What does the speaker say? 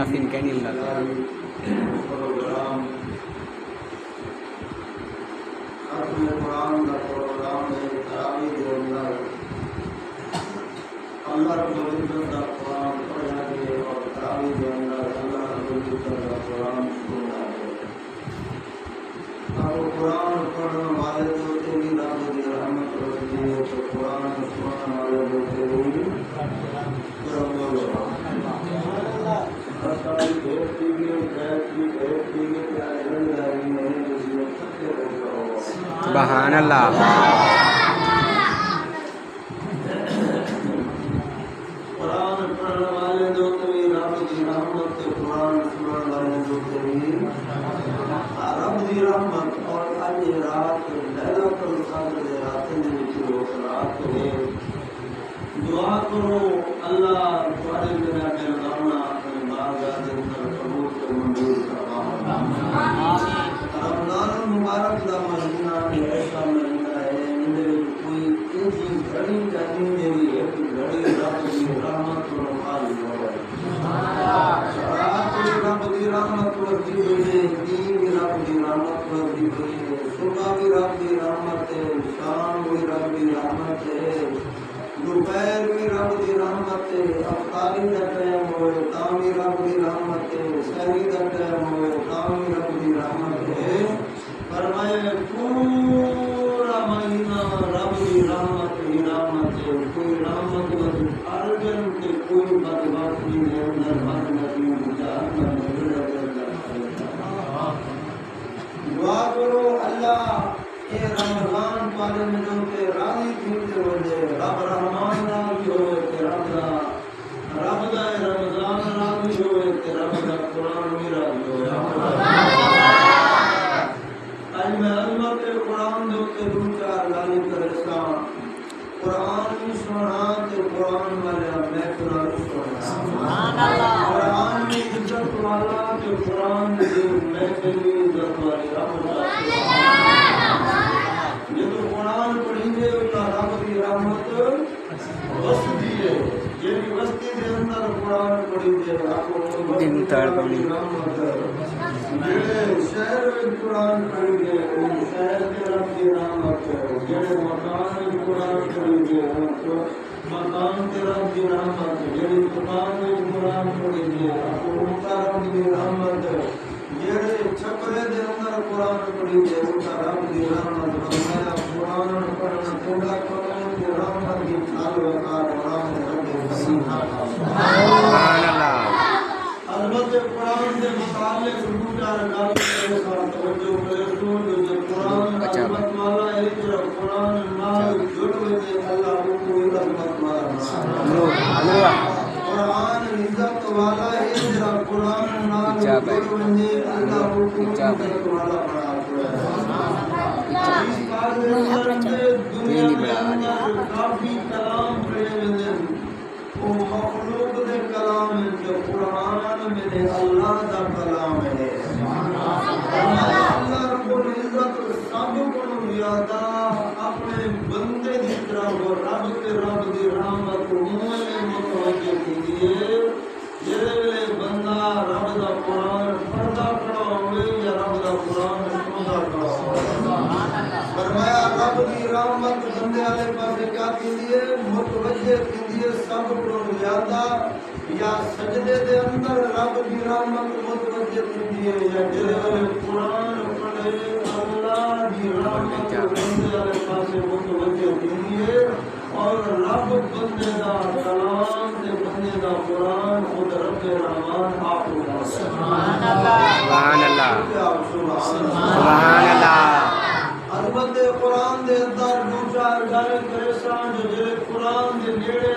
यासीन कहनी अल्लाह कुरान पढ़ने वाले जो तेरी रब की रहमत होती है तो कुरान सुनने वाले जो तेरी सुभान अल्लाह कुरान पढ़ने वाले जो तेरी रब की रहमत कुरान सुनने वाले जो तेरी रब की रहमत और अन्य रात लैलतुल क़द्र रात में जो रात है दुआ करो अल्लाह तुम्हारे बिना के गाना अपने बारगाह के अंदर कबूल को मंजूर फरमा। रमजान मुबारक का महीना ऐसा महीना है जिसमें कोई ऐसी घड़ी नहीं मेरी एक घड़ी रब की रहमत और माल हो रात की रब की रहमत वर्दी हुई है दिन की रब की रहमत वर्दी हुई है सुबह की रब की रहमत है शाम की रब की रहमत है दोपहर की रब की रहमत है अफ्तारी का टाइम हो तामी रब की रहमत है सहरी का टाइम हो तामी रब की रहमत है फरमाए पूरा महीना रब की रहमत ही रहमत है कोई रहमत नहीं अर्जन के कोई बदबाकी नहीं अंदर मत नहीं जहन्नम में दुआ करो अल्लाह ये रमजान वाले में जो के राजी थींदे वञे रब रहमान राजी होवे ते रब दा रमजान राजी होवे ते रब दा कुरान भी राजी होवे आज मैं अल्लाह के कुरान जो के दो चार गाली करे सा कुरान सुना ते कुरान वाले मैं कुरान सुना सुभान अल्लाह कुरान में इज्जत वाला जो कुरान दे मैं तेरी इज्जत वाली रब ये तो कुरान पढ़ेंगे उनका रब की रहमत वसती है ये भी वस्ती के अंदर कुरान पढ़ेंगे आपको दिन तार बनी रहमत ये शहर में कुरान पढ़ेंगे उन शहर के रब की रहमत ये मकान में कुरान पढ़ेंगे मकान के रब की रहमत ये दुकान में कुरान पढ़ेंगे आपको उनका रब की रहमत ये छपरे के अंदर कुरान पढ़ेंगे उनका रब की रहमत कुरान पढ़ना थोड़ा कुरान की रहमत की चालू का कुरान सुभान अल्लाह अलबत्ते कुरान के मुताबिक दो चार गाल के साथ तवज्जो करे तो जो कुरान रहमत वाला है जो कुरान नाल जुड़े थे अल्लाह को कोई रहमत वाला कुरान इज्जत वाला है जो कुरान नाल जुड़े अल्लाह को कोई इज्जत वाला बना इस बात में दुनिया में काफी कलाम पढ़े हुए वो मखलूक दे कलाम है जो कुरान में अल्लाह का कलाम है अल्लाह रब्बुल इज्जत सब को ज्यादा अपने बंदे की तरफ वो रब की रहमत में मुतवज्जो कीजिए जेरे वेले बंदा रब दा कुरान पढ़दा खड़ा होवे या रब दा कुरान सुनदा खड़ा होवे फरमाया रब की रहमत बंदे वाले पास क्या कीजिए मुतवज्जो कीजिए सब को ज्यादा या सजदे दे अंदर रब की रहमत मुतवज्जो कीजिए या जेरे वाले कुरान पढ़े अल्लाह की रहमत बंदे वाले पास मुतवज्जो कीजिए और रब बंदे दा कलाम ते बंदे दा कुरान खुद रब रहमान आप सुभान अल्लाह सुभान अल्लाह अलबत्ते कुरान दे अंदर दो चार गाल करे सान जो जेरे कुरान दे नेड़े